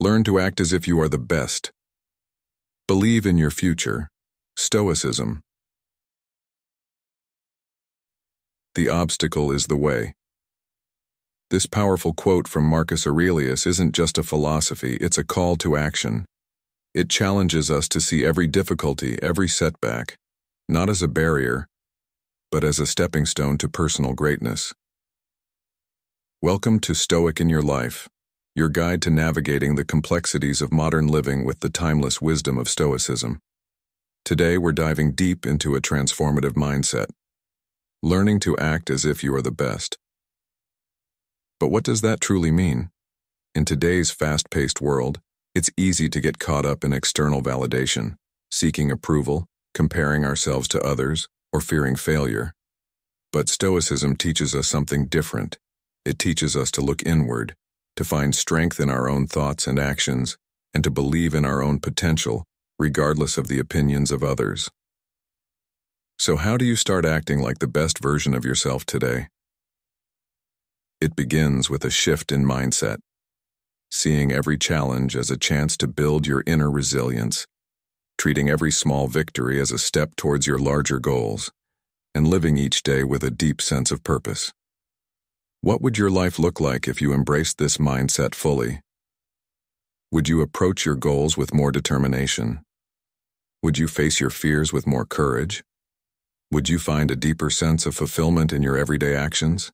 Learn to act as if you are the best. Believe in your future. Stoicism. The obstacle is the way. This powerful quote from Marcus Aurelius isn't just a philosophy, it's a call to action. It challenges us to see every difficulty, every setback, not as a barrier, but as a stepping stone to personal greatness. Welcome to Stoic in Your Life, your guide to navigating the complexities of modern living with the timeless wisdom of Stoicism. Today we're diving deep into a transformative mindset, learning to act as if you are the best. But what does that truly mean? In today's fast-paced world, it's easy to get caught up in external validation, seeking approval, comparing ourselves to others, or fearing failure. But Stoicism teaches us something different. It teaches us to look inward, to find strength in our own thoughts and actions, and to believe in our own potential, regardless of the opinions of others. So how do you start acting like the best version of yourself today? It begins with a shift in mindset, seeing every challenge as a chance to build your inner resilience, treating every small victory as a step towards your larger goals, and living each day with a deep sense of purpose. What would your life look like if you embraced this mindset fully? Would you approach your goals with more determination? Would you face your fears with more courage? Would you find a deeper sense of fulfillment in your everyday actions?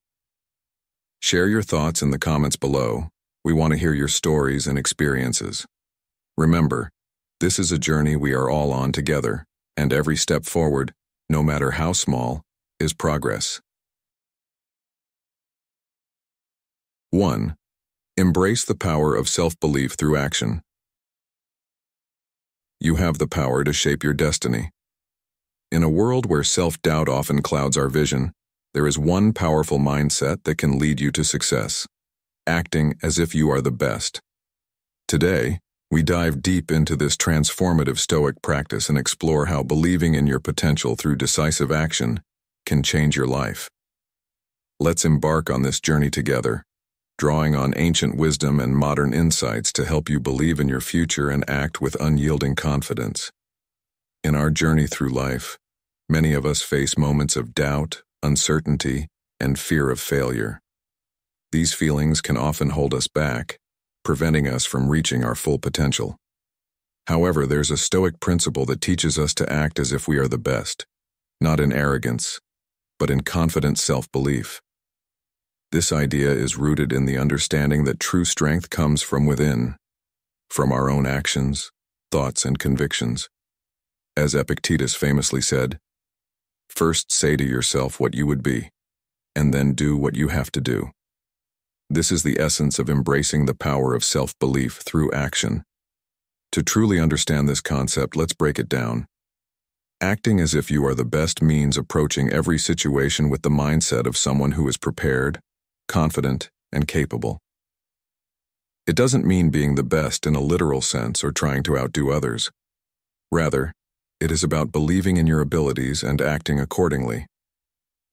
Share your thoughts in the comments below. We want to hear your stories and experiences. Remember, this is a journey we are all on together, and every step forward, no matter how small, is progress. 1. Embrace the power of self-belief through action. You have the power to shape your destiny. In a world where self-doubt often clouds our vision, there is one powerful mindset that can lead you to success: acting as if you are the best. Today, we dive deep into this transformative Stoic practice and explore how believing in your potential through decisive action can change your life. Let's embark on this journey together, drawing on ancient wisdom and modern insights to help you believe in your future and act with unyielding confidence. In our journey through life, many of us face moments of doubt, uncertainty, and fear of failure. These feelings can often hold us back, preventing us from reaching our full potential. However, there's a Stoic principle that teaches us to act as if we are the best, not in arrogance, but in confident self-belief. This idea is rooted in the understanding that true strength comes from within, from our own actions, thoughts, and convictions. As Epictetus famously said, "First say to yourself what you would be, and then do what you have to do." This is the essence of embracing the power of self-belief through action. To truly understand this concept, let's break it down. Acting as if you are the best means approaching every situation with the mindset of someone who is prepared, confident, and capable. It doesn't mean being the best in a literal sense or trying to outdo others. Rather, it is about believing in your abilities and acting accordingly.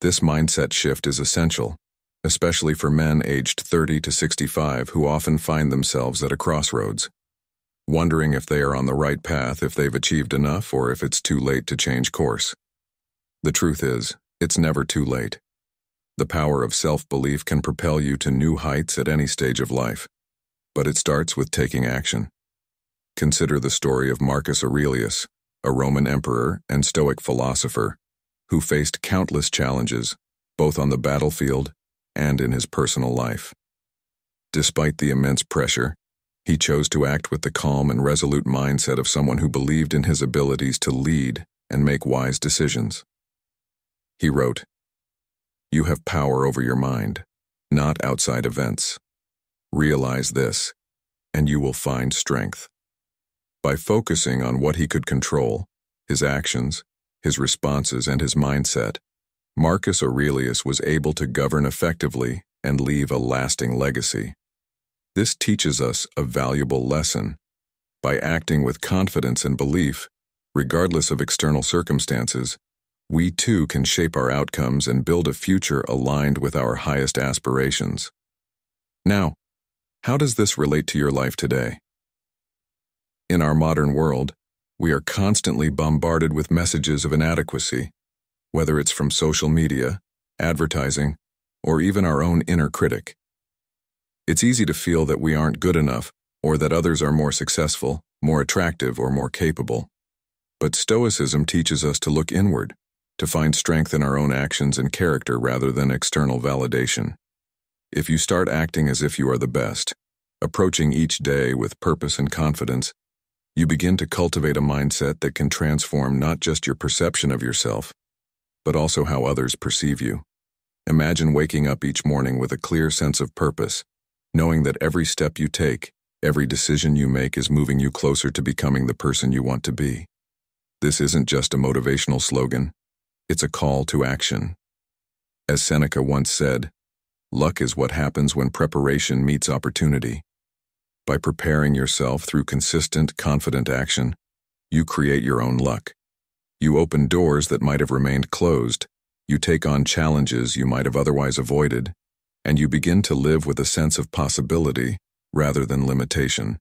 This mindset shift is essential, especially for men aged 30 to 65 who often find themselves at a crossroads, wondering if they are on the right path, if they've achieved enough, or if it's too late to change course. The truth is, it's never too late. The power of self-belief can propel you to new heights at any stage of life, but it starts with taking action. Consider the story of Marcus Aurelius, a Roman emperor and Stoic philosopher, who faced countless challenges, both on the battlefield and in his personal life. Despite the immense pressure, he chose to act with the calm and resolute mindset of someone who believed in his abilities to lead and make wise decisions. He wrote, "You have power over your mind, not outside events. Realize this, and you will find strength." By focusing on what he could control, his actions, his responses, and his mindset, Marcus Aurelius was able to govern effectively and leave a lasting legacy. This teaches us a valuable lesson. By acting with confidence and belief, regardless of external circumstances, we too can shape our outcomes and build a future aligned with our highest aspirations. Now, how does this relate to your life today? In our modern world, we are constantly bombarded with messages of inadequacy, whether it's from social media, advertising, or even our own inner critic. It's easy to feel that we aren't good enough, or that others are more successful, more attractive, or more capable. But Stoicism teaches us to look inward, to find strength in our own actions and character rather than external validation. If you start acting as if you are the best, approaching each day with purpose and confidence, you begin to cultivate a mindset that can transform not just your perception of yourself, but also how others perceive you. Imagine waking up each morning with a clear sense of purpose, knowing that every step you take, every decision you make is moving you closer to becoming the person you want to be. This isn't just a motivational slogan, it's a call to action. As Seneca once said, luck is what happens when preparation meets opportunity. By preparing yourself through consistent, confident action, you create your own luck. You open doors that might have remained closed, you take on challenges you might have otherwise avoided, and you begin to live with a sense of possibility rather than limitation.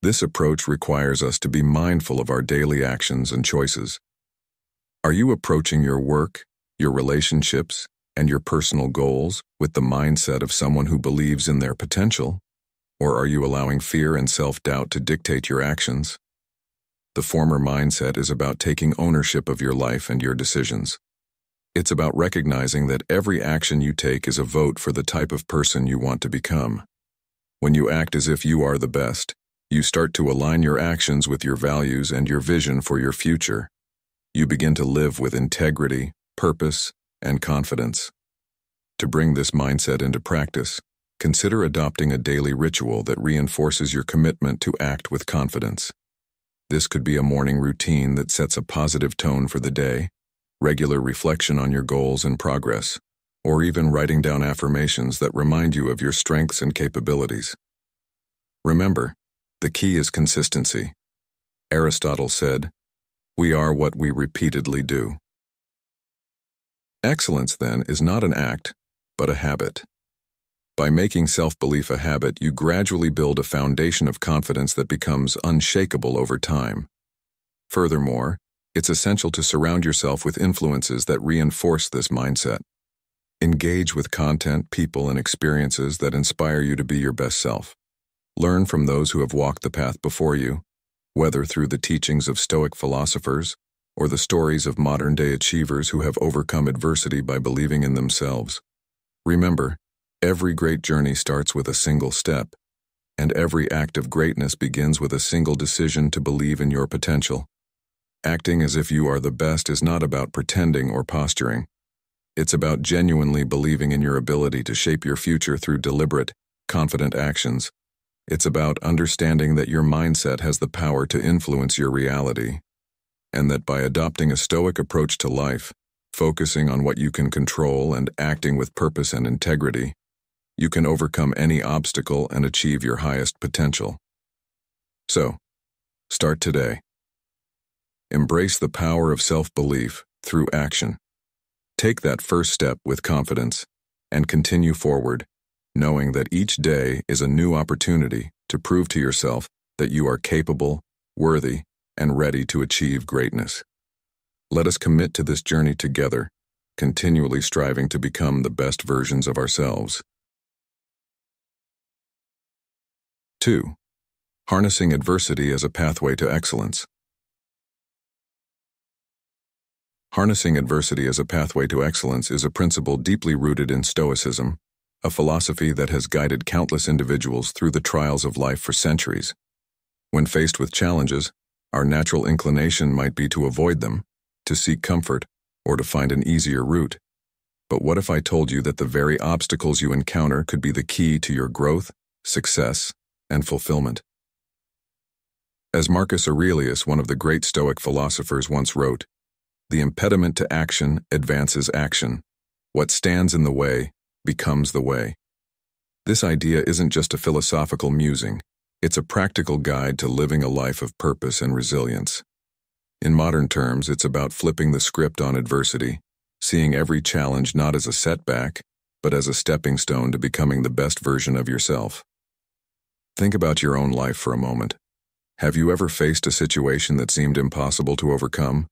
This approach requires us to be mindful of our daily actions and choices. Are you approaching your work, your relationships, and your personal goals with the mindset of someone who believes in their potential? Or are you allowing fear and self-doubt to dictate your actions? The former mindset is about taking ownership of your life and your decisions. It's about recognizing that every action you take is a vote for the type of person you want to become. When you act as if you are the best, you start to align your actions with your values and your vision for your future. You begin to live with integrity, purpose, and confidence. To bring this mindset into practice, consider adopting a daily ritual that reinforces your commitment to act with confidence. This could be a morning routine that sets a positive tone for the day, regular reflection on your goals and progress, or even writing down affirmations that remind you of your strengths and capabilities. Remember, the key is consistency. Aristotle said, "We are what we repeatedly do." Excellence, then, is not an act, but a habit. By making self-belief a habit, you gradually build a foundation of confidence that becomes unshakable over time. Furthermore, it's essential to surround yourself with influences that reinforce this mindset. Engage with content, people, and experiences that inspire you to be your best self. Learn from those who have walked the path before you, whether through the teachings of Stoic philosophers or the stories of modern-day achievers who have overcome adversity by believing in themselves. Remember, every great journey starts with a single step, and every act of greatness begins with a single decision to believe in your potential. Acting as if you are the best is not about pretending or posturing. It's about genuinely believing in your ability to shape your future through deliberate, confident actions. It's about understanding that your mindset has the power to influence your reality, and that by adopting a Stoic approach to life, focusing on what you can control and acting with purpose and integrity, you can overcome any obstacle and achieve your highest potential. So, start today. Embrace the power of self-belief through action. Take that first step with confidence and continue forward, knowing that each day is a new opportunity to prove to yourself that you are capable, worthy, and ready to achieve greatness. Let us commit to this journey together, continually striving to become the best versions of ourselves. 2. Harnessing adversity as a pathway to excellence. Harnessing adversity as a pathway to excellence is a principle deeply rooted in Stoicism, a philosophy that has guided countless individuals through the trials of life for centuries. When faced with challenges, our natural inclination might be to avoid them, to seek comfort, or to find an easier route. But what if I told you that the very obstacles you encounter could be the key to your growth, success, and fulfillment? As Marcus Aurelius, one of the great Stoic philosophers, once wrote, "The impediment to action advances action. What stands in the way becomes the way." This idea isn't just a philosophical musing, it's a practical guide to living a life of purpose and resilience. In modern terms, it's about flipping the script on adversity, seeing every challenge not as a setback, but as a stepping stone to becoming the best version of yourself. Think about your own life for a moment. Have you ever faced a situation that seemed impossible to overcome?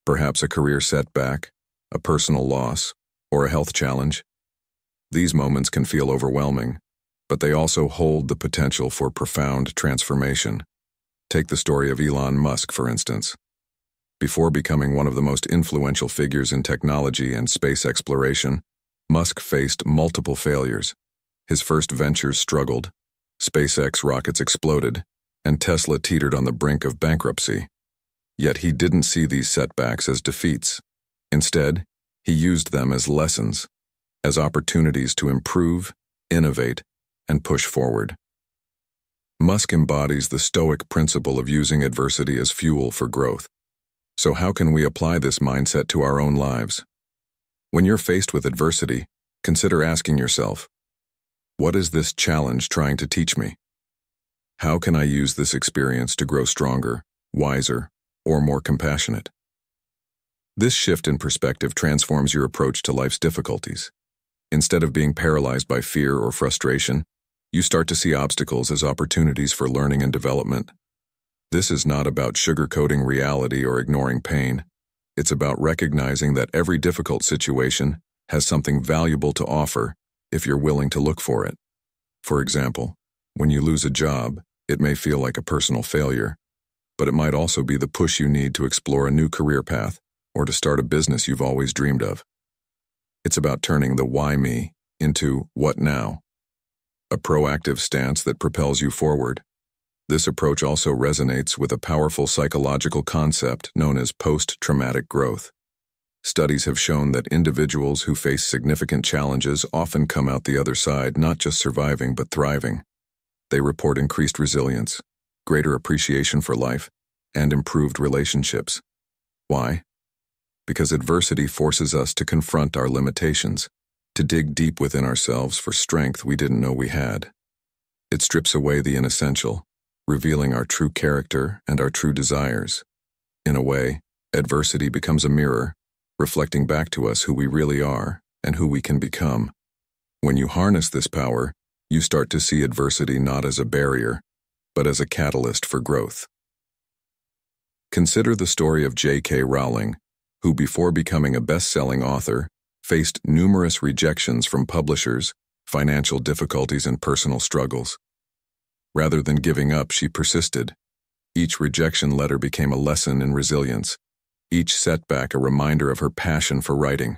Perhaps a career setback, a personal loss, or a health challenge? These moments can feel overwhelming, but they also hold the potential for profound transformation. Take the story of Elon Musk, for instance. Before becoming one of the most influential figures in technology and space exploration, Musk faced multiple failures. His first ventures struggled, SpaceX rockets exploded, and Tesla teetered on the brink of bankruptcy. Yet he didn't see these setbacks as defeats. Instead, he used them as lessons, as opportunities to improve, innovate, and push forward. Musk embodies the Stoic principle of using adversity as fuel for growth. So how can we apply this mindset to our own lives? When you're faced with adversity, consider asking yourself, what is this challenge trying to teach me? How can I use this experience to grow stronger, wiser, or more compassionate? This shift in perspective transforms your approach to life's difficulties. Instead of being paralyzed by fear or frustration, you start to see obstacles as opportunities for learning and development. This is not about sugarcoating reality or ignoring pain. It's about recognizing that every difficult situation has something valuable to offer if you're willing to look for it. For example, when you lose a job, it may feel like a personal failure, but it might also be the push you need to explore a new career path or to start a business you've always dreamed of. It's about turning the why me into what now, a proactive stance that propels you forward. This approach also resonates with a powerful psychological concept known as post-traumatic growth. Studies have shown that individuals who face significant challenges often come out the other side not just surviving but thriving. They report increased resilience, greater appreciation for life, and improved relationships. Why? Because adversity forces us to confront our limitations, to dig deep within ourselves for strength we didn't know we had. It strips away the inessential, revealing our true character and our true desires. In a way, adversity becomes a mirror, reflecting back to us who we really are and who we can become. When you harness this power, you start to see adversity not as a barrier, but as a catalyst for growth. Consider the story of J.K. Rowling, who before becoming a best-selling author, faced numerous rejections from publishers, financial difficulties, and personal struggles. Rather than giving up, she persisted. Each rejection letter became a lesson in resilience, each setback a reminder of her passion for writing.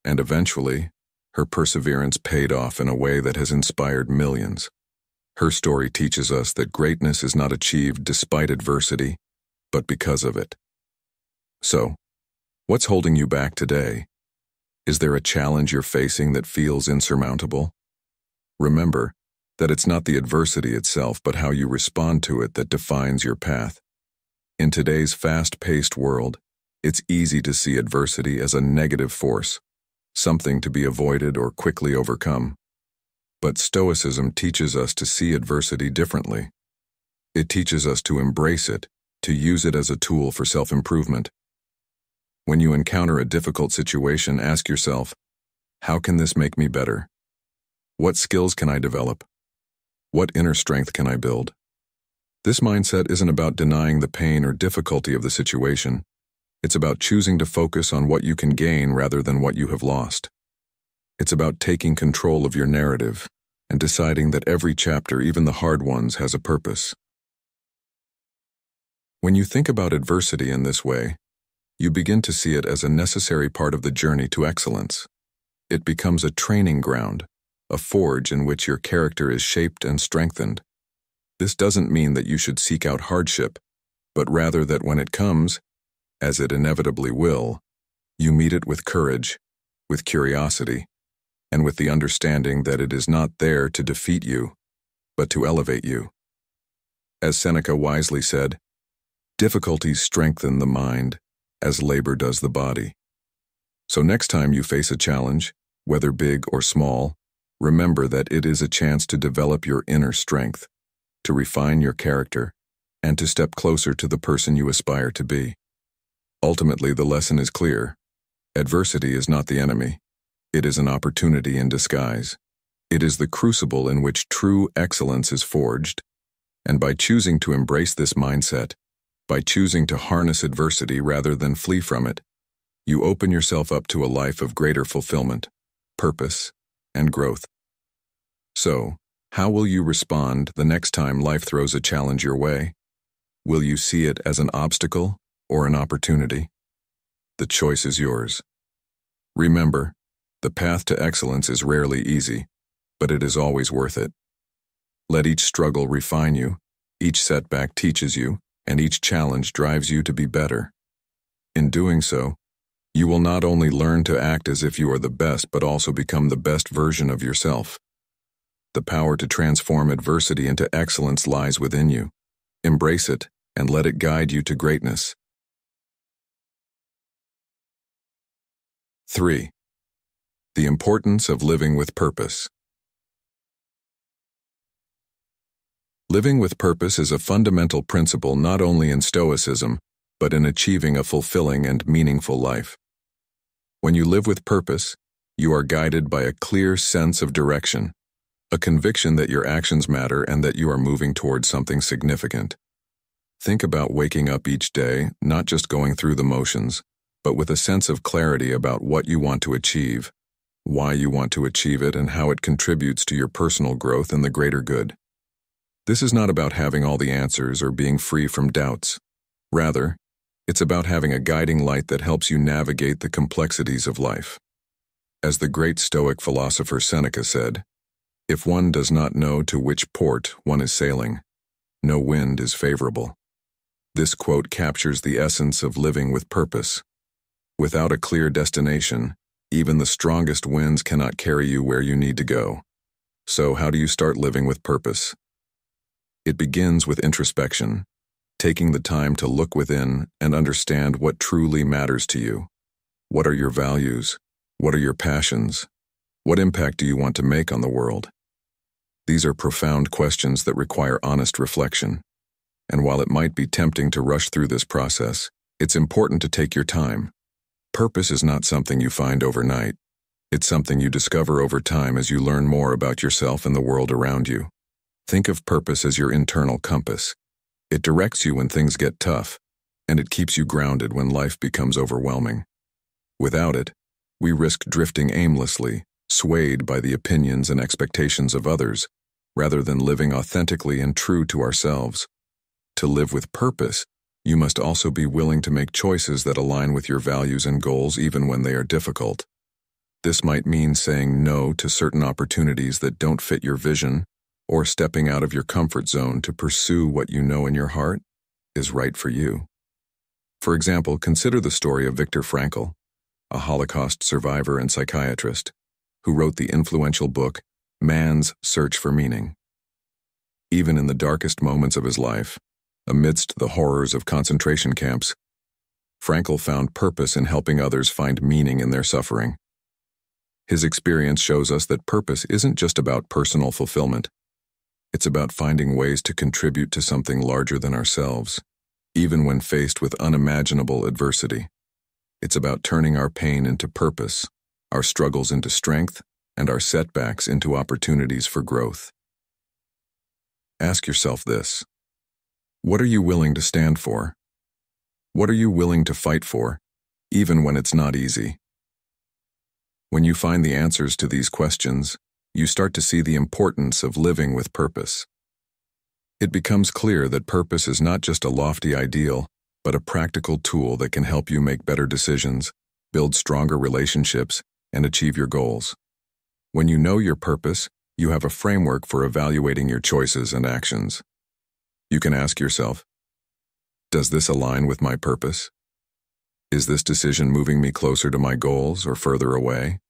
And eventually, her perseverance paid off in a way that has inspired millions. Her story teaches us that greatness is not achieved despite adversity, but because of it. So, what's holding you back today? Is there a challenge you're facing that feels insurmountable? Remember that it's not the adversity itself, but how you respond to it that defines your path. In today's fast-paced world, it's easy to see adversity as a negative force, something to be avoided or quickly overcome. But Stoicism teaches us to see adversity differently. It teaches us to embrace it, to use it as a tool for self-improvement. When you encounter a difficult situation, ask yourself, how can this make me better? What skills can I develop? What inner strength can I build? This mindset isn't about denying the pain or difficulty of the situation. It's about choosing to focus on what you can gain rather than what you have lost. It's about taking control of your narrative and deciding that every chapter, even the hard ones, has a purpose. When you think about adversity in this way, you begin to see it as a necessary part of the journey to excellence. It becomes a training ground, a forge in which your character is shaped and strengthened. This doesn't mean that you should seek out hardship, but rather that when it comes, as it inevitably will, you meet it with courage, with curiosity, and with the understanding that it is not there to defeat you, but to elevate you. As Seneca wisely said, difficulties strengthen the mind, as labor does the body. So next time you face a challenge, whether big or small, remember that it is a chance to develop your inner strength, to refine your character, and to step closer to the person you aspire to be. Ultimately, the lesson is clear. Adversity is not the enemy. It is an opportunity in disguise. It is the crucible in which true excellence is forged. And by choosing to embrace this mindset, by choosing to harness adversity rather than flee from it, you open yourself up to a life of greater fulfillment, purpose, and growth. So, how will you respond the next time life throws a challenge your way? Will you see it as an obstacle or an opportunity? The choice is yours. Remember, the path to excellence is rarely easy, but it is always worth it. Let each struggle refine you, each setback teaches you, and each challenge drives you to be better. In doing so, you will not only learn to act as if you are the best, but also become the best version of yourself. The power to transform adversity into excellence lies within you. Embrace it and let it guide you to greatness. 3. The importance of living with purpose. Living with purpose is a fundamental principle not only in Stoicism, but in achieving a fulfilling and meaningful life. When you live with purpose, you are guided by a clear sense of direction, a conviction that your actions matter and that you are moving towards something significant. Think about waking up each day, not just going through the motions, but with a sense of clarity about what you want to achieve, why you want to achieve it, and how it contributes to your personal growth and the greater good. This is not about having all the answers or being free from doubts. Rather, it's about having a guiding light that helps you navigate the complexities of life. As the great Stoic philosopher Seneca said, "If one does not know to which port one is sailing, no wind is favorable." This quote captures the essence of living with purpose. Without a clear destination, even the strongest winds cannot carry you where you need to go. So how do you start living with purpose? It begins with introspection, taking the time to look within and understand what truly matters to you. What are your values? What are your passions? What impact do you want to make on the world? These are profound questions that require honest reflection. And while it might be tempting to rush through this process, it's important to take your time. Purpose is not something you find overnight. It's something you discover over time as you learn more about yourself and the world around you. Think of purpose as your internal compass. It directs you when things get tough, and it keeps you grounded when life becomes overwhelming. Without it, we risk drifting aimlessly, swayed by the opinions and expectations of others, rather than living authentically and true to ourselves. To live with purpose, you must also be willing to make choices that align with your values and goals even when they are difficult. This might mean saying no to certain opportunities that don't fit your vision, or stepping out of your comfort zone to pursue what you know in your heart is right for you. For example, consider the story of Viktor Frankl, a Holocaust survivor and psychiatrist, who wrote the influential book, Man's Search for Meaning. Even in the darkest moments of his life, amidst the horrors of concentration camps, Frankl found purpose in helping others find meaning in their suffering. His experience shows us that purpose isn't just about personal fulfillment. It's about finding ways to contribute to something larger than ourselves, even when faced with unimaginable adversity. It's about turning our pain into purpose, our struggles into strength, and our setbacks into opportunities for growth. Ask yourself this: what are you willing to stand for? What are you willing to fight for, even when it's not easy? When you find the answers to these questions, you start to see the importance of living with purpose. It becomes clear that purpose is not just a lofty ideal, but a practical tool that can help you make better decisions, build stronger relationships, and achieve your goals. When you know your purpose, you have a framework for evaluating your choices and actions. You can ask yourself, does this align with my purpose? Is this decision moving me closer to my goals or further away?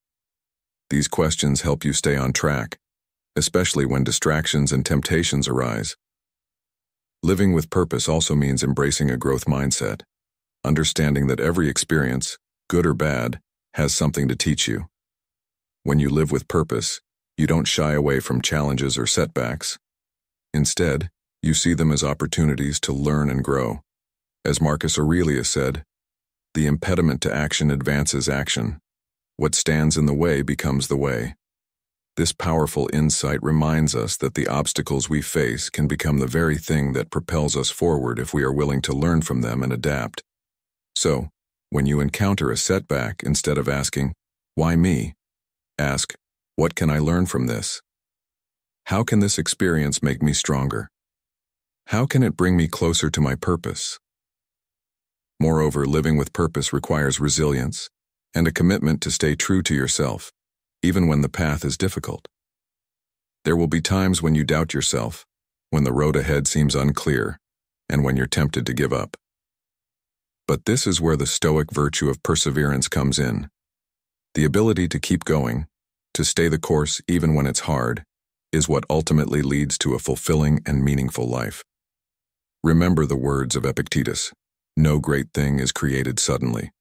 These questions help you stay on track, especially when distractions and temptations arise. Living with purpose also means embracing a growth mindset, understanding that every experience, good or bad, has something to teach you. When you live with purpose, you don't shy away from challenges or setbacks. Instead, you see them as opportunities to learn and grow. As Marcus Aurelius said, "The impediment to action advances action. What stands in the way becomes the way." This powerful insight reminds us that the obstacles we face can become the very thing that propels us forward if we are willing to learn from them and adapt. So, when you encounter a setback, instead of asking, "Why me?" ask, "What can I learn from this? How can this experience make me stronger? How can it bring me closer to my purpose?" Moreover, living with purpose requires resilience and a commitment to stay true to yourself, even when the path is difficult. There will be times when you doubt yourself, when the road ahead seems unclear, and when you're tempted to give up. But this is where the Stoic virtue of perseverance comes in. The ability to keep going, to stay the course even when it's hard, is what ultimately leads to a fulfilling and meaningful life. Remember the words of Epictetus, "No great thing is created suddenly."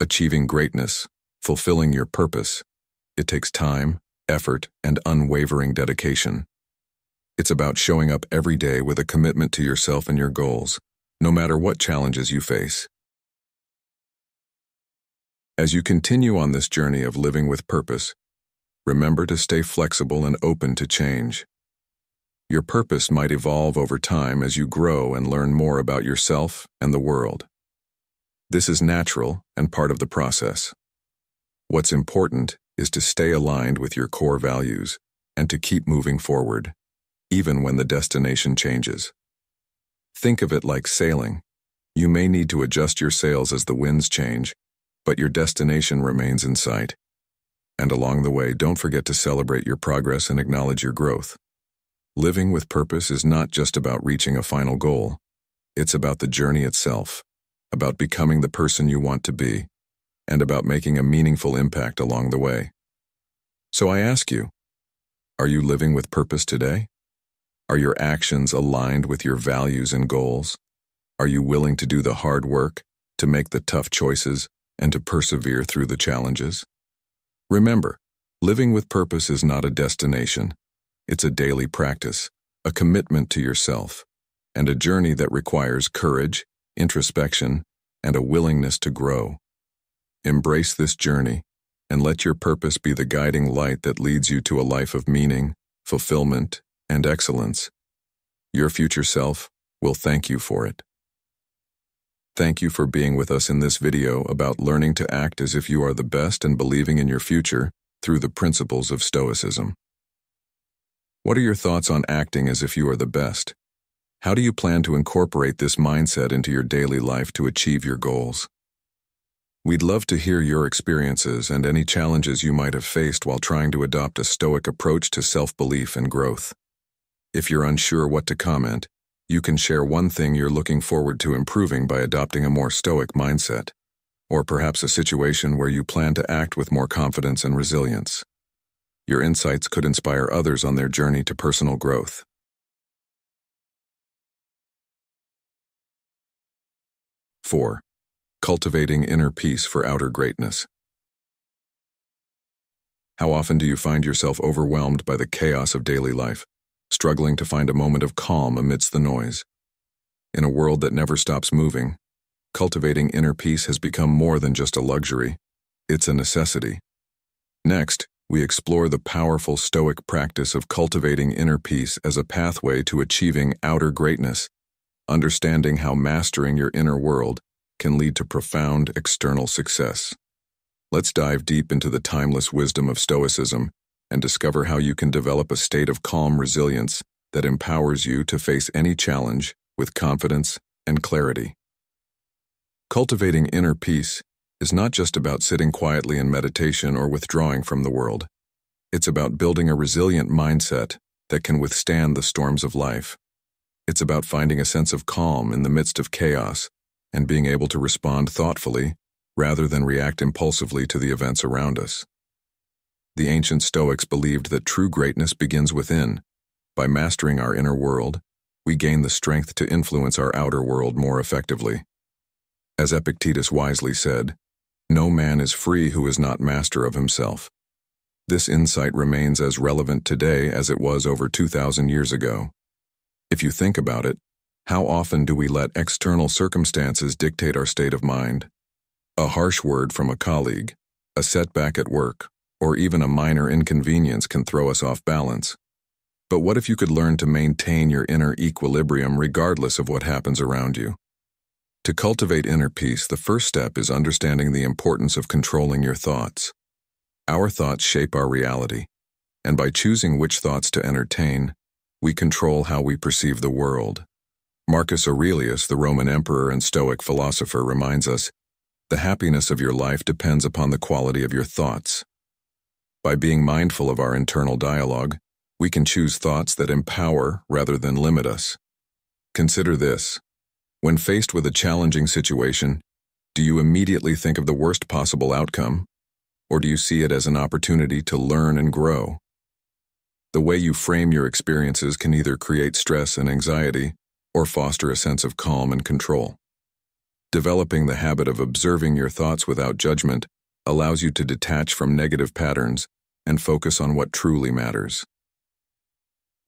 Achieving greatness, fulfilling your purpose, it takes time, effort, and unwavering dedication. It's about showing up every day with a commitment to yourself and your goals, no matter what challenges you face. As you continue on this journey of living with purpose, remember to stay flexible and open to change. Your purpose might evolve over time as you grow and learn more about yourself and the world. This is natural and part of the process. What's important is to stay aligned with your core values and to keep moving forward, even when the destination changes. Think of it like sailing. You may need to adjust your sails as the winds change, but your destination remains in sight. And along the way, don't forget to celebrate your progress and acknowledge your growth. Living with purpose is not just about reaching a final goal. It's about the journey itself, about becoming the person you want to be, and about making a meaningful impact along the way. So I ask you, are you living with purpose today? Are your actions aligned with your values and goals? Are you willing to do the hard work, to make the tough choices, and to persevere through the challenges? Remember, living with purpose is not a destination. It's a daily practice, a commitment to yourself, and a journey that requires courage, introspection, and a willingness to grow. Embrace this journey, and let your purpose be the guiding light that leads you to a life of meaning, fulfillment, and excellence. Your future self will thank you for it. Thank you for being with us in this video about learning to act as if you are the best and believing in your future through the principles of Stoicism. What are your thoughts on acting as if you are the best? How do you plan to incorporate this mindset into your daily life to achieve your goals? We'd love to hear your experiences and any challenges you might have faced while trying to adopt a Stoic approach to self-belief and growth. If you're unsure what to comment, you can share one thing you're looking forward to improving by adopting a more Stoic mindset, or perhaps a situation where you plan to act with more confidence and resilience. Your insights could inspire others on their journey to personal growth. 4. Cultivating inner peace for outer greatness. How often do you find yourself overwhelmed by the chaos of daily life, struggling to find a moment of calm amidst the noise? In a world that never stops moving, cultivating inner peace has become more than just a luxury. It's a necessity. Next, we explore the powerful Stoic practice of cultivating inner peace as a pathway to achieving outer greatness, understanding how mastering your inner world can lead to profound external success. Let's dive deep into the timeless wisdom of Stoicism and discover how you can develop a state of calm resilience that empowers you to face any challenge with confidence and clarity. Cultivating inner peace is not just about sitting quietly in meditation or withdrawing from the world. It's about building a resilient mindset that can withstand the storms of life. It's about finding a sense of calm in the midst of chaos and being able to respond thoughtfully rather than react impulsively to the events around us. The ancient Stoics believed that true greatness begins within. By mastering our inner world, we gain the strength to influence our outer world more effectively. As Epictetus wisely said, "No man is free who is not master of himself." This insight remains as relevant today as it was over 2,000 years ago. If you think about it, how often do we let external circumstances dictate our state of mind? A harsh word from a colleague, a setback at work, or even a minor inconvenience can throw us off balance. But what if you could learn to maintain your inner equilibrium regardless of what happens around you? To cultivate inner peace, the first step is understanding the importance of controlling your thoughts. Our thoughts shape our reality, and by choosing which thoughts to entertain, we control how we perceive the world. Marcus Aurelius, the Roman emperor and Stoic philosopher, reminds us, the happiness of your life depends upon the quality of your thoughts. By being mindful of our internal dialogue, we can choose thoughts that empower rather than limit us. Consider this. When faced with a challenging situation, do you immediately think of the worst possible outcome, or do you see it as an opportunity to learn and grow? The way you frame your experiences can either create stress and anxiety or foster a sense of calm and control. Developing the habit of observing your thoughts without judgment allows you to detach from negative patterns and focus on what truly matters.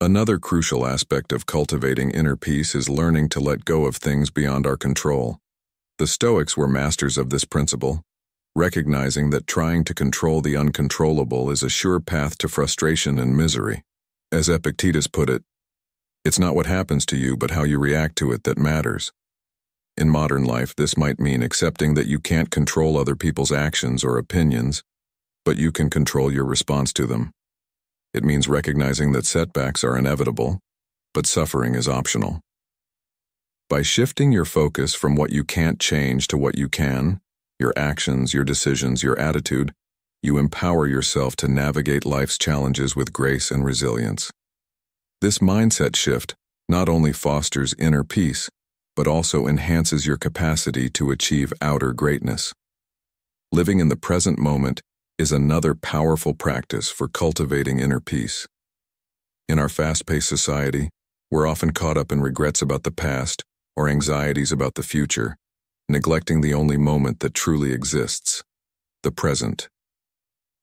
Another crucial aspect of cultivating inner peace is learning to let go of things beyond our control. The Stoics were masters of this principle, recognizing that trying to control the uncontrollable is a sure path to frustration and misery. As Epictetus put it, it's not what happens to you but how you react to it that matters. In modern life, this might mean accepting that you can't control other people's actions or opinions, but you can control your response to them. It means recognizing that setbacks are inevitable, but suffering is optional. By shifting your focus from what you can't change to what you can, your actions, your decisions, your attitude, you empower yourself to navigate life's challenges with grace and resilience. This mindset shift not only fosters inner peace, but also enhances your capacity to achieve outer greatness. Living in the present moment is another powerful practice for cultivating inner peace. In our fast-paced society, we're often caught up in regrets about the past or anxieties about the future, neglecting the only moment that truly exists, the present.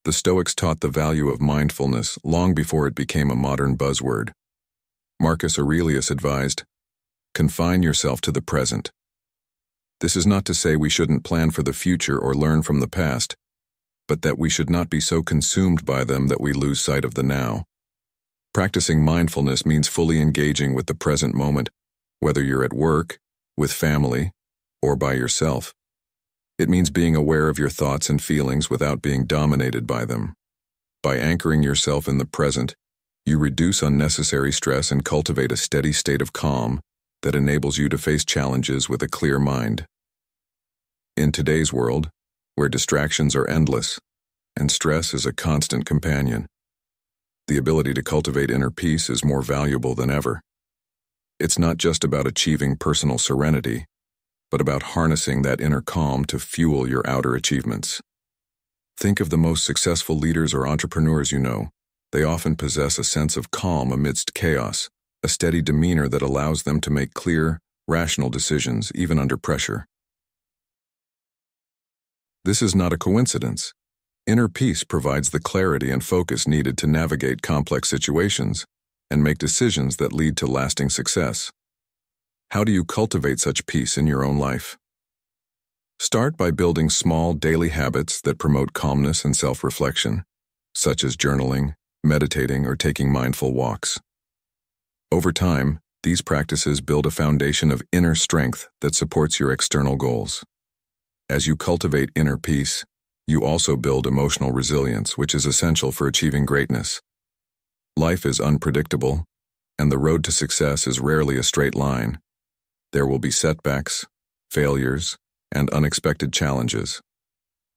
The Stoics taught the value of mindfulness long before it became a modern buzzword. Marcus Aurelius advised, confine yourself to the present. This is not to say we shouldn't plan for the future or learn from the past, but that we should not be so consumed by them that we lose sight of the now. Practicing mindfulness means fully engaging with the present moment, whether you're at work, with family, or by yourself. It means being aware of your thoughts and feelings without being dominated by them. By anchoring yourself in the present, you reduce unnecessary stress and cultivate a steady state of calm that enables you to face challenges with a clear mind. In today's world, where distractions are endless and stress is a constant companion, the ability to cultivate inner peace is more valuable than ever. It's not just about achieving personal serenity, but about harnessing that inner calm to fuel your outer achievements. Think of the most successful leaders or entrepreneurs you know. They often possess a sense of calm amidst chaos, a steady demeanor that allows them to make clear, rational decisions even under pressure. This is not a coincidence. Inner peace provides the clarity and focus needed to navigate complex situations and make decisions that lead to lasting success. How do you cultivate such peace in your own life? Start by building small daily habits that promote calmness and self-reflection, such as journaling, meditating, or taking mindful walks. Over time, these practices build a foundation of inner strength that supports your external goals. As you cultivate inner peace, you also build emotional resilience, which is essential for achieving greatness. Life is unpredictable, and the road to success is rarely a straight line. There will be setbacks, failures, and unexpected challenges.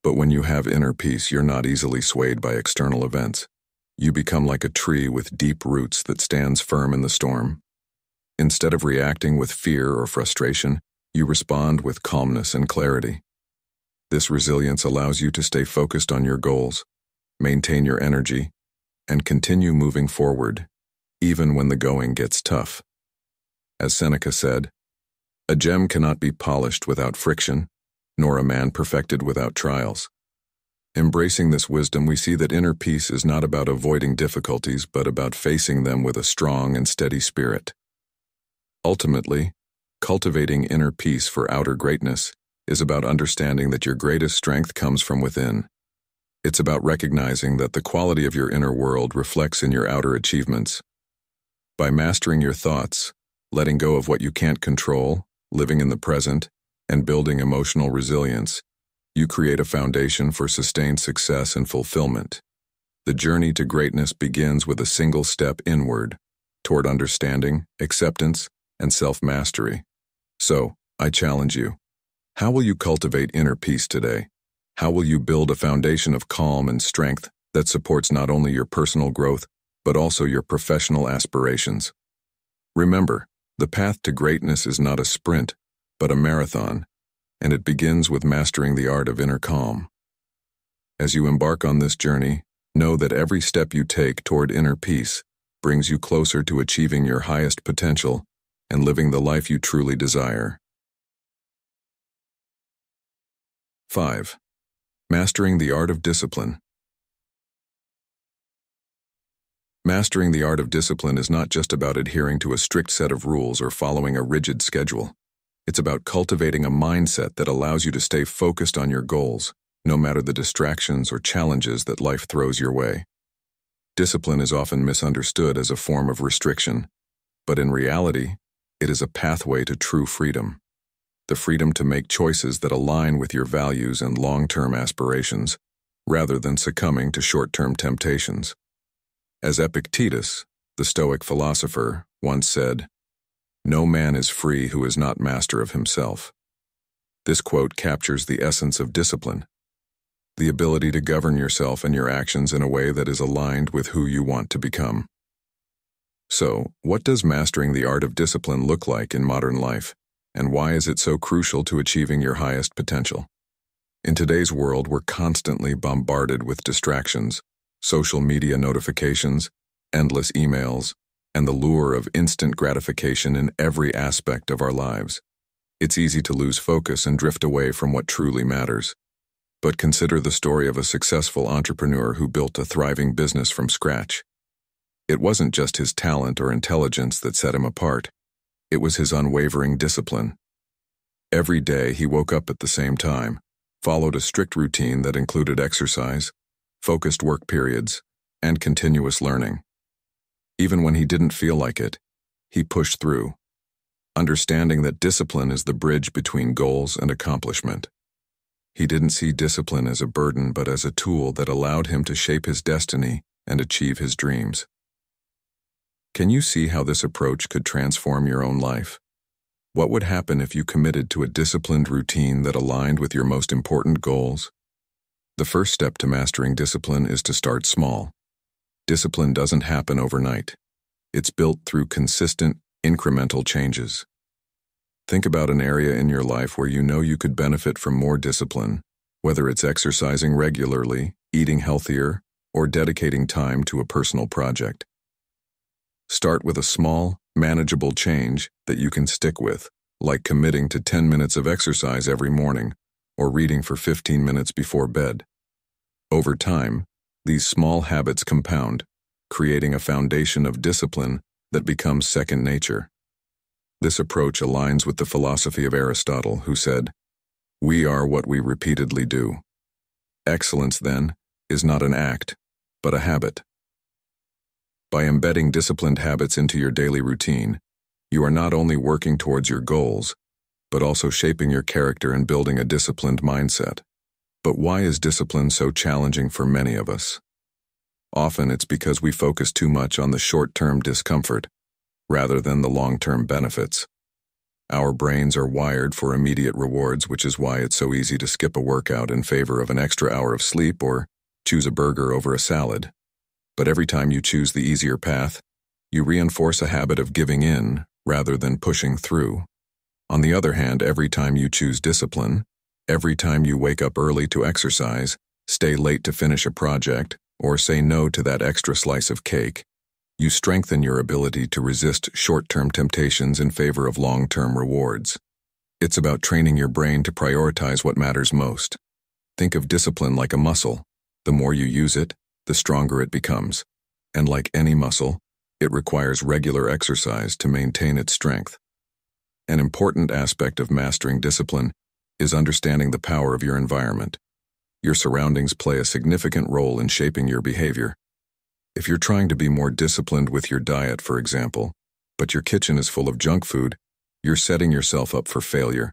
But when you have inner peace, you're not easily swayed by external events. You become like a tree with deep roots that stands firm in the storm. Instead of reacting with fear or frustration, you respond with calmness and clarity. This resilience allows you to stay focused on your goals, maintain your energy, and continue moving forward, even when the going gets tough. As Seneca said, a gem cannot be polished without friction, nor a man perfected without trials. Embracing this wisdom, we see that inner peace is not about avoiding difficulties, but about facing them with a strong and steady spirit. Ultimately, cultivating inner peace for outer greatness is about understanding that your greatest strength comes from within. It's about recognizing that the quality of your inner world reflects in your outer achievements. By mastering your thoughts, letting go of what you can't control, living in the present, and building emotional resilience, you create a foundation for sustained success and fulfillment. The journey to greatness begins with a single step inward, toward understanding, acceptance, and self-mastery. So, I challenge you. How will you cultivate inner peace today? How will you build a foundation of calm and strength that supports not only your personal growth, but also your professional aspirations? Remember, the path to greatness is not a sprint, but a marathon, and it begins with mastering the art of inner calm. As you embark on this journey, know that every step you take toward inner peace brings you closer to achieving your highest potential and living the life you truly desire. 5. Mastering the art of discipline. Mastering the art of discipline is not just about adhering to a strict set of rules or following a rigid schedule. It's about cultivating a mindset that allows you to stay focused on your goals, no matter the distractions or challenges that life throws your way. Discipline is often misunderstood as a form of restriction, but in reality, it is a pathway to true freedom. The freedom to make choices that align with your values and long-term aspirations, rather than succumbing to short-term temptations. As Epictetus, the Stoic philosopher, once said, "No man is free who is not master of himself." This quote captures the essence of discipline, the ability to govern yourself and your actions in a way that is aligned with who you want to become. So, what does mastering the art of discipline look like in modern life, and why is it so crucial to achieving your highest potential? In today's world, we're constantly bombarded with distractions, social media notifications, endless emails, and the lure of instant gratification in every aspect of our lives. It's easy to lose focus and drift away from what truly matters. But consider the story of a successful entrepreneur who built a thriving business from scratch. It wasn't just his talent or intelligence that set him apart. It was his unwavering discipline. Every day he woke up at the same time, followed a strict routine that included exercise, focused work periods, and continuous learning. Even when he didn't feel like it, he pushed through, understanding that discipline is the bridge between goals and accomplishment. He didn't see discipline as a burden but as a tool that allowed him to shape his destiny and achieve his dreams. Can you see how this approach could transform your own life? What would happen if you committed to a disciplined routine that aligned with your most important goals? The first step to mastering discipline is to start small. Discipline doesn't happen overnight. It's built through consistent, incremental changes. Think about an area in your life where you know you could benefit from more discipline, whether it's exercising regularly, eating healthier, or dedicating time to a personal project. Start with a small, manageable change that you can stick with, like committing to 10 minutes of exercise every morning or reading for 15 minutes before bed. Over time, these small habits compound, creating a foundation of discipline that becomes second nature. This approach aligns with the philosophy of Aristotle, who said, "We are what we repeatedly do." Excellence, then, is not an act, but a habit. By embedding disciplined habits into your daily routine, you are not only working towards your goals, but also shaping your character and building a disciplined mindset. But why is discipline so challenging for many of us? Often it's because we focus too much on the short-term discomfort, rather than the long-term benefits. Our brains are wired for immediate rewards, which is why it's so easy to skip a workout in favor of an extra hour of sleep or choose a burger over a salad. But every time you choose the easier path, you reinforce a habit of giving in rather than pushing through. On the other hand, every time you choose discipline, every time you wake up early to exercise, stay late to finish a project, or say no to that extra slice of cake, you strengthen your ability to resist short-term temptations in favor of long-term rewards. It's about training your brain to prioritize what matters most. Think of discipline like a muscle. The more you use it, the stronger it becomes. And like any muscle, it requires regular exercise to maintain its strength. An important aspect of mastering discipline is understanding the power of your environment. Your surroundings play a significant role in shaping your behavior. If you're trying to be more disciplined with your diet, for example, but your kitchen is full of junk food, you're setting yourself up for failure.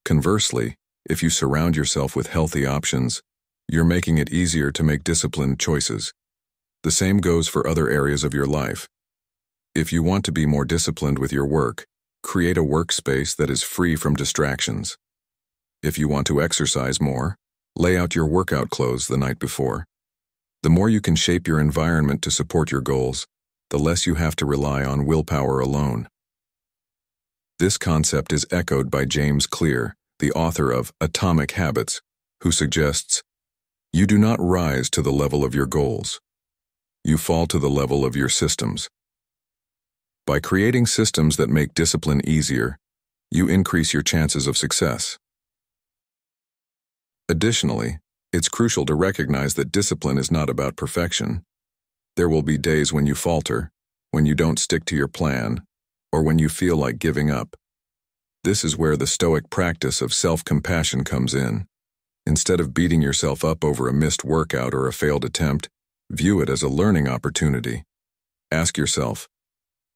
Conversely, if you surround yourself with healthy options, you're making it easier to make disciplined choices. The same goes for other areas of your life. If you want to be more disciplined with your work, create a workspace that is free from distractions. If you want to exercise more, lay out your workout clothes the night before. The more you can shape your environment to support your goals, the less you have to rely on willpower alone. This concept is echoed by James Clear, the author of Atomic Habits, who suggests, "You do not rise to the level of your goals. You fall to the level of your systems." By creating systems that make discipline easier, you increase your chances of success. Additionally, it's crucial to recognize that discipline is not about perfection. There will be days when you falter, when you don't stick to your plan, or when you feel like giving up. This is where the Stoic practice of self-compassion comes in. Instead of beating yourself up over a missed workout or a failed attempt, view it as a learning opportunity. Ask yourself,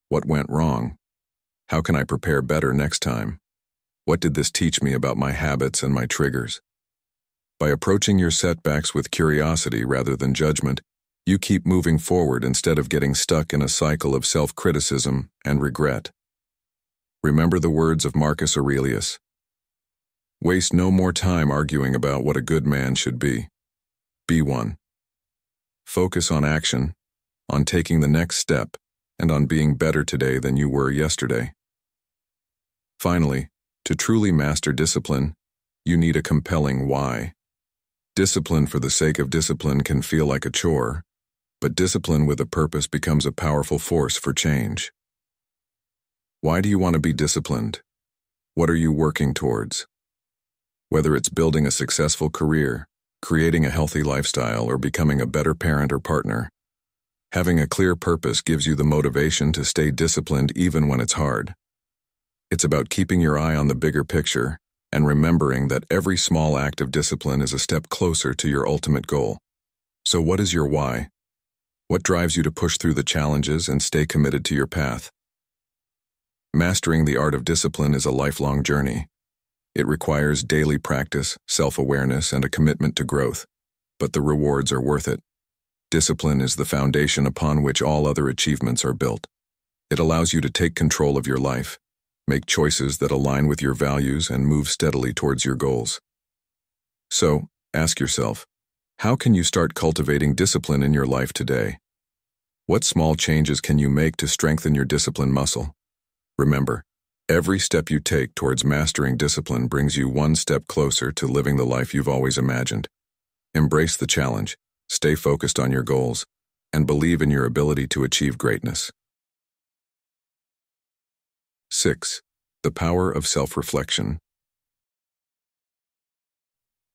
what went wrong? How can I prepare better next time? What did this teach me about my habits and my triggers? By approaching your setbacks with curiosity rather than judgment, you keep moving forward instead of getting stuck in a cycle of self-criticism and regret. Remember the words of Marcus Aurelius. Waste no more time arguing about what a good man should be. Be one. Focus on action, on taking the next step, and on being better today than you were yesterday. Finally, to truly master discipline, you need a compelling why. Discipline for the sake of discipline can feel like a chore, but discipline with a purpose becomes a powerful force for change. Why do you want to be disciplined? What are you working towards? Whether it's building a successful career, creating a healthy lifestyle, or becoming a better parent or partner, having a clear purpose gives you the motivation to stay disciplined even when it's hard. It's about keeping your eye on the bigger picture and remembering that every small act of discipline is a step closer to your ultimate goal. So what is your why? What drives you to push through the challenges and stay committed to your path? Mastering the art of discipline is a lifelong journey. It requires daily practice, self-awareness, and a commitment to growth, but the rewards are worth it. Discipline is the foundation upon which all other achievements are built. It allows you to take control of your life, make choices that align with your values, and move steadily towards your goals. So, ask yourself, how can you start cultivating discipline in your life today? What small changes can you make to strengthen your discipline muscle? Remember, every step you take towards mastering discipline brings you one step closer to living the life you've always imagined. Embrace the challenge, stay focused on your goals, and believe in your ability to achieve greatness. 6. The power of self-reflection.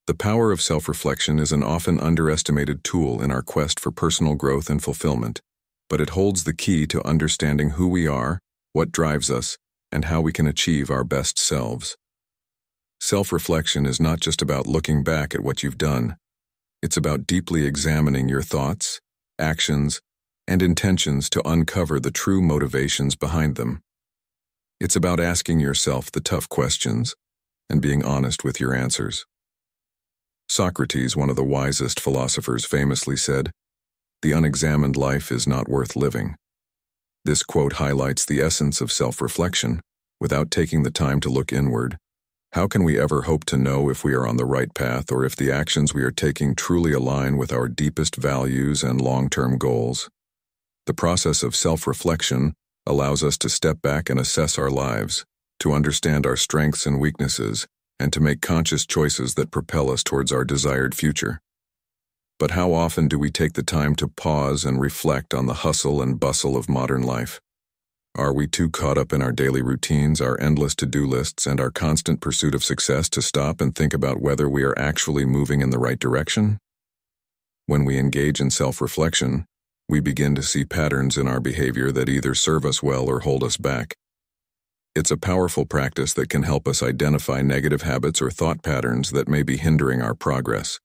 The power of self-reflection is an often underestimated tool in our quest for personal growth and fulfillment, but it holds the key to understanding who we are, what drives us, and how we can achieve our best selves. Self-reflection is not just about looking back at what you've done. It's about deeply examining your thoughts, actions, and intentions to uncover the true motivations behind them. It's about asking yourself the tough questions and being honest with your answers. Socrates, one of the wisest philosophers, famously said, "The unexamined life is not worth living." This quote highlights the essence of self-reflection. Without taking the time to look inward, how can we ever hope to know if we are on the right path or if the actions we are taking truly align with our deepest values and long-term goals? The process of self-reflection allows us to step back and assess our lives, to understand our strengths and weaknesses, and to make conscious choices that propel us towards our desired future. But how often do we take the time to pause and reflect on the hustle and bustle of modern life? Are we too caught up in our daily routines, our endless to-do lists, and our constant pursuit of success to stop and think about whether we are actually moving in the right direction? When we engage in self-reflection, we begin to see patterns in our behavior that either serve us well or hold us back. It's a powerful practice that can help us identify negative habits or thought patterns that may be hindering our progress.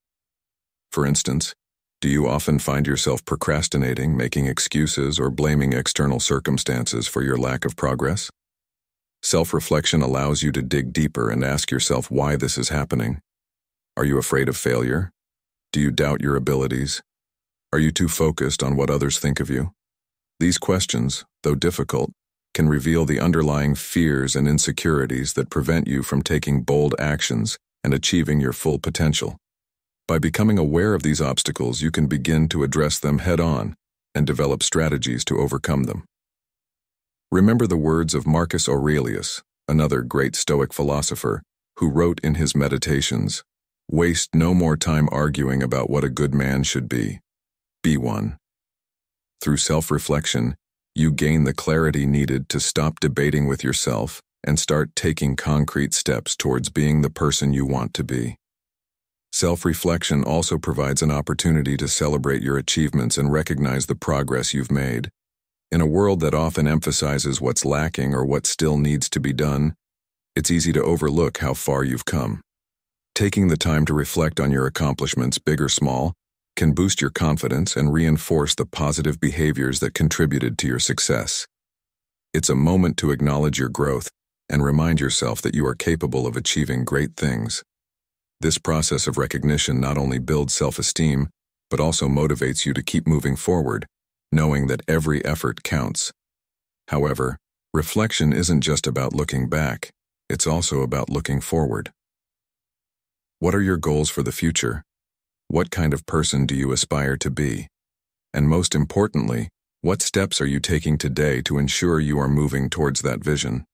For instance, do you often find yourself procrastinating, making excuses, or blaming external circumstances for your lack of progress? Self-reflection allows you to dig deeper and ask yourself why this is happening. Are you afraid of failure? Do you doubt your abilities? Are you too focused on what others think of you? These questions, though difficult, can reveal the underlying fears and insecurities that prevent you from taking bold actions and achieving your full potential. By becoming aware of these obstacles, you can begin to address them head-on and develop strategies to overcome them. Remember the words of Marcus Aurelius, another great Stoic philosopher, who wrote in his Meditations, "Waste no more time arguing about what a good man should be. Be one." Through self-reflection, you gain the clarity needed to stop debating with yourself and start taking concrete steps towards being the person you want to be. Self-reflection also provides an opportunity to celebrate your achievements and recognize the progress you've made. In a world that often emphasizes what's lacking or what still needs to be done, it's easy to overlook how far you've come. Taking the time to reflect on your accomplishments, big or small, can boost your confidence and reinforce the positive behaviors that contributed to your success. It's a moment to acknowledge your growth and remind yourself that you are capable of achieving great things. This process of recognition not only builds self-esteem, but also motivates you to keep moving forward, knowing that every effort counts. However, reflection isn't just about looking back, it's also about looking forward. What are your goals for the future? What kind of person do you aspire to be? And most importantly, what steps are you taking today to ensure you are moving towards that vision?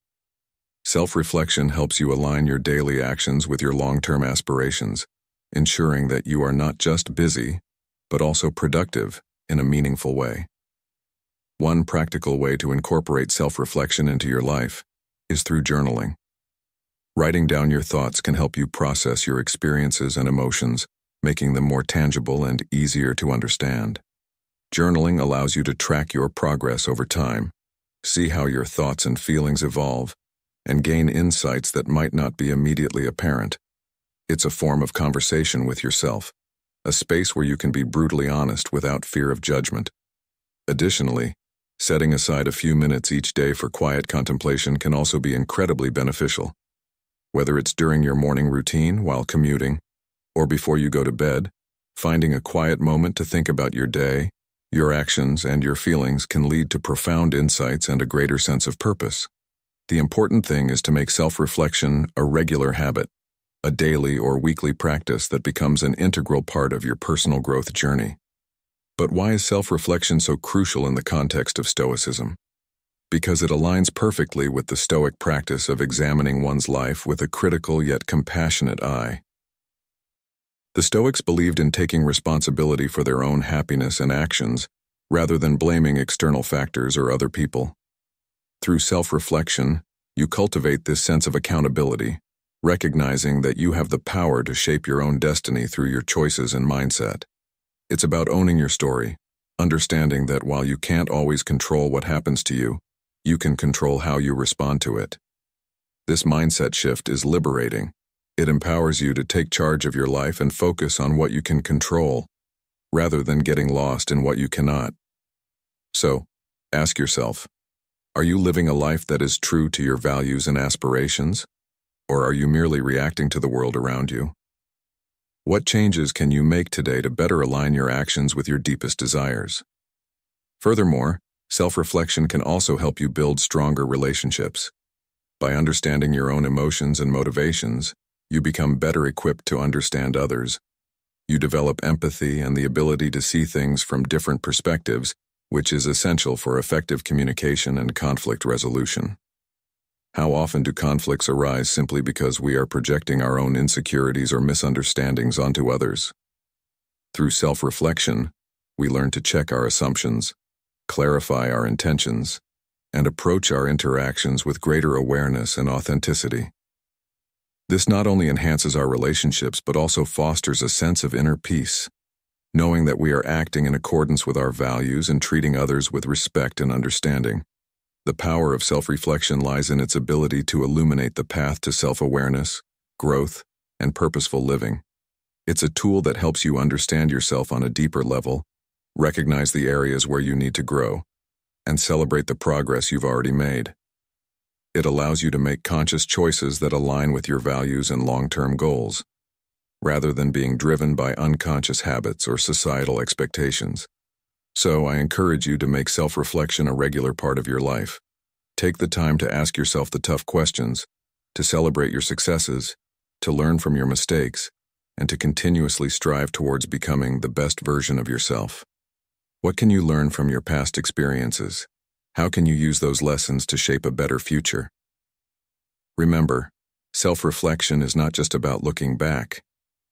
Self-reflection helps you align your daily actions with your long-term aspirations, ensuring that you are not just busy, but also productive in a meaningful way. One practical way to incorporate self-reflection into your life is through journaling. Writing down your thoughts can help you process your experiences and emotions, making them more tangible and easier to understand. Journaling allows you to track your progress over time, see how your thoughts and feelings evolve, and gain insights that might not be immediately apparent. It's a form of conversation with yourself, a space where you can be brutally honest without fear of judgment. Additionally, setting aside a few minutes each day for quiet contemplation can also be incredibly beneficial. Whether it's during your morning routine, while commuting, or before you go to bed, finding a quiet moment to think about your day, your actions, and your feelings can lead to profound insights and a greater sense of purpose. The important thing is to make self-reflection a regular habit, a daily or weekly practice that becomes an integral part of your personal growth journey. But why is self-reflection so crucial in the context of Stoicism? Because it aligns perfectly with the Stoic practice of examining one's life with a critical yet compassionate eye. The Stoics believed in taking responsibility for their own happiness and actions, rather than blaming external factors or other people. Through self-reflection, you cultivate this sense of accountability, recognizing that you have the power to shape your own destiny through your choices and mindset. It's about owning your story, understanding that while you can't always control what happens to you, you can control how you respond to it. This mindset shift is liberating. It empowers you to take charge of your life and focus on what you can control, rather than getting lost in what you cannot. So, ask yourself, are you living a life that is true to your values and aspirations? Or are you merely reacting to the world around you? What changes can you make today to better align your actions with your deepest desires? Furthermore, self-reflection can also help you build stronger relationships. By understanding your own emotions and motivations, you become better equipped to understand others. You develop empathy and the ability to see things from different perspectives, which is essential for effective communication and conflict resolution. How often do conflicts arise simply because we are projecting our own insecurities or misunderstandings onto others? Through self-reflection, we learn to check our assumptions, clarify our intentions, and approach our interactions with greater awareness and authenticity. This not only enhances our relationships but also fosters a sense of inner peace, knowing that we are acting in accordance with our values and treating others with respect and understanding. The power of self-reflection lies in its ability to illuminate the path to self-awareness, growth, and purposeful living. It's a tool that helps you understand yourself on a deeper level, recognize the areas where you need to grow, and celebrate the progress you've already made. It allows you to make conscious choices that align with your values and long-term goals, rather than being driven by unconscious habits or societal expectations. So I encourage you to make self-reflection a regular part of your life. Take the time to ask yourself the tough questions, to celebrate your successes, to learn from your mistakes, and to continuously strive towards becoming the best version of yourself. What can you learn from your past experiences? How can you use those lessons to shape a better future? Remember, self-reflection is not just about looking back.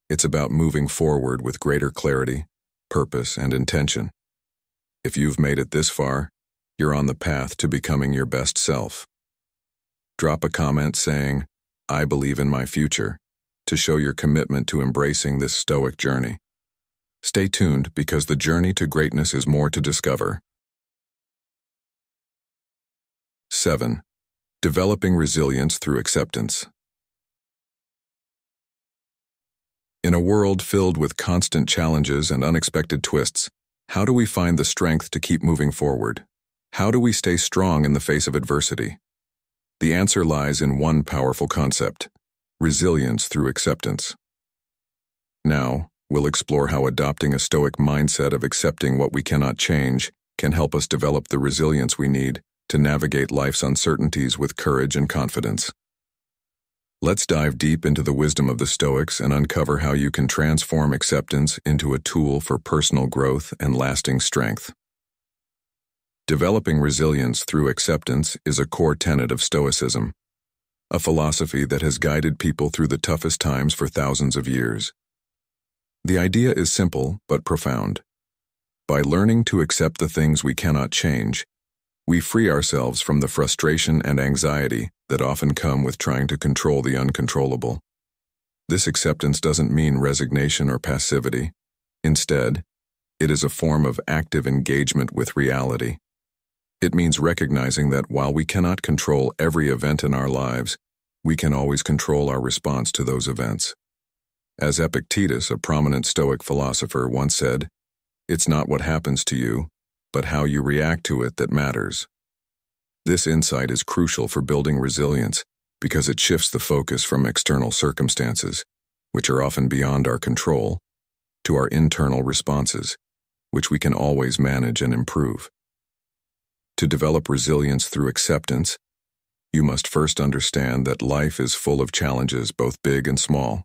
It's about moving forward with greater clarity, purpose, and intention. If you've made it this far, you're on the path to becoming your best self. Drop a comment saying, "I believe in my future," to show your commitment to embracing this Stoic journey. Stay tuned because the journey to greatness is more to discover. 7. Developing resilience through acceptance. In a world filled with constant challenges and unexpected twists, how do we find the strength to keep moving forward? How do we stay strong in the face of adversity? The answer lies in one powerful concept: resilience through acceptance. Now, we'll explore how adopting a Stoic mindset of accepting what we cannot change can help us develop the resilience we need to navigate life's uncertainties with courage and confidence. Let's dive deep into the wisdom of the Stoics and uncover how you can transform acceptance into a tool for personal growth and lasting strength. Developing resilience through acceptance is a core tenet of Stoicism, a philosophy that has guided people through the toughest times for thousands of years. The idea is simple but profound. By learning to accept the things we cannot change, we free ourselves from the frustration and anxiety that often come with trying to control the uncontrollable. This acceptance doesn't mean resignation or passivity. Instead, it is a form of active engagement with reality. It means recognizing that while we cannot control every event in our lives, we can always control our response to those events. As Epictetus, a prominent Stoic philosopher, once said, "It's not what happens to you, but how you react to it that matters." This insight is crucial for building resilience because it shifts the focus from external circumstances, which are often beyond our control, to our internal responses, which we can always manage and improve. To develop resilience through acceptance, you must first understand that life is full of challenges, both big and small.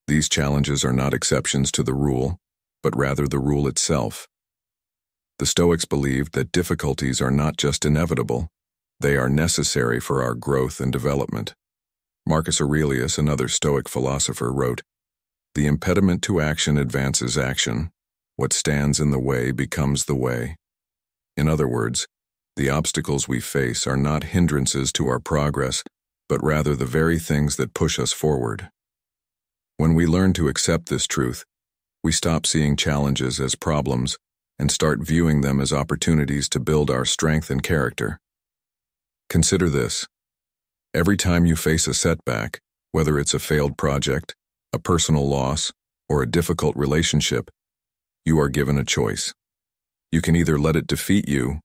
These challenges are not exceptions to the rule, but rather the rule itself. The Stoics believed that difficulties are not just inevitable, they are necessary for our growth and development. Marcus Aurelius, another Stoic philosopher, wrote, "The impediment to action advances action. What stands in the way becomes the way." In other words, the obstacles we face are not hindrances to our progress, but rather the very things that push us forward. When we learn to accept this truth, we stop seeing challenges as problems and start viewing them as opportunities to build our strength and character. Consider this. Every time you face a setback, whether it's a failed project, a personal loss, or a difficult relationship, you are given a choice. You can either let it defeat you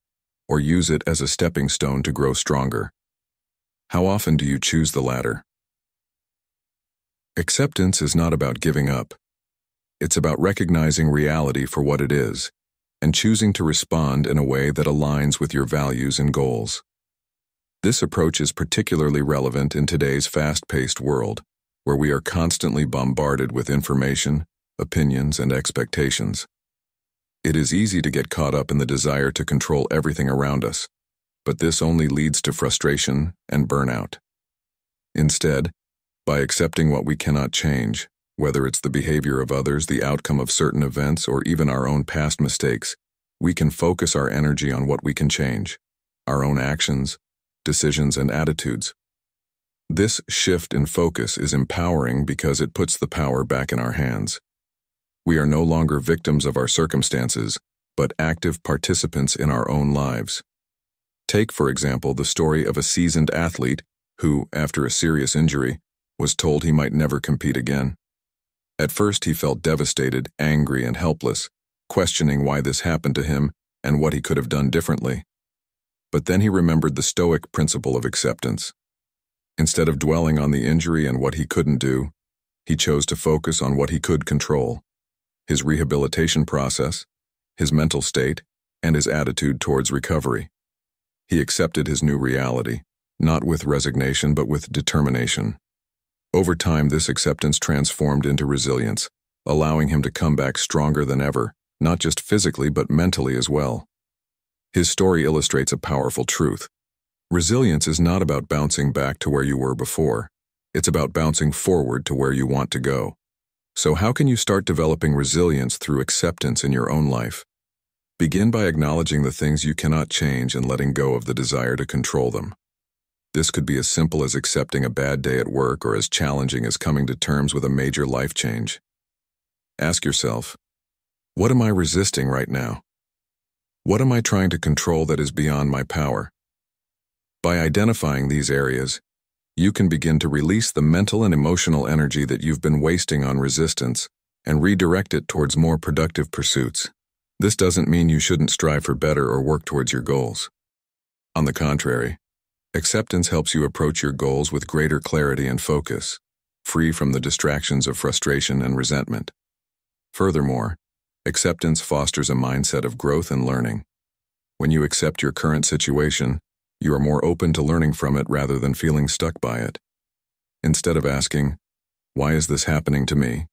or use it as a stepping stone to grow stronger. How often do you choose the latter? Acceptance is not about giving up. It's about recognizing reality for what it is and choosing to respond in a way that aligns with your values and goals. This approach is particularly relevant in today's fast-paced world, where we are constantly bombarded with information, opinions, and expectations. It is easy to get caught up in the desire to control everything around us, but this only leads to frustration and burnout. Instead, by accepting what we cannot change, whether it's the behavior of others, the outcome of certain events, or even our own past mistakes, we can focus our energy on what we can change: our own actions, decisions, and attitudes. This shift in focus is empowering because it puts the power back in our hands. We are no longer victims of our circumstances, but active participants in our own lives. Take, for example, the story of a seasoned athlete who, after a serious injury, was told he might never compete again. At first he felt devastated, angry, and helpless, questioning why this happened to him and what he could have done differently. But then he remembered the Stoic principle of acceptance. Instead of dwelling on the injury and what he couldn't do, he chose to focus on what he could control: his rehabilitation process, his mental state, and his attitude towards recovery. He accepted his new reality, not with resignation but with determination. Over time, this acceptance transformed into resilience, allowing him to come back stronger than ever, not just physically but mentally as well. His story illustrates a powerful truth. Resilience is not about bouncing back to where you were before. It's about bouncing forward to where you want to go. So how can you start developing resilience through acceptance in your own life? Begin by acknowledging the things you cannot change and letting go of the desire to control them. This could be as simple as accepting a bad day at work or as challenging as coming to terms with a major life change. Ask yourself, what am I resisting right now? What am I trying to control that is beyond my power? By identifying these areas, you can begin to release the mental and emotional energy that you've been wasting on resistance and redirect it towards more productive pursuits. This doesn't mean you shouldn't strive for better or work towards your goals. On the contrary, acceptance helps you approach your goals with greater clarity and focus, free from the distractions of frustration and resentment. Furthermore, acceptance fosters a mindset of growth and learning. When you accept your current situation, you are more open to learning from it rather than feeling stuck by it. Instead of asking, "Why is this happening to me?"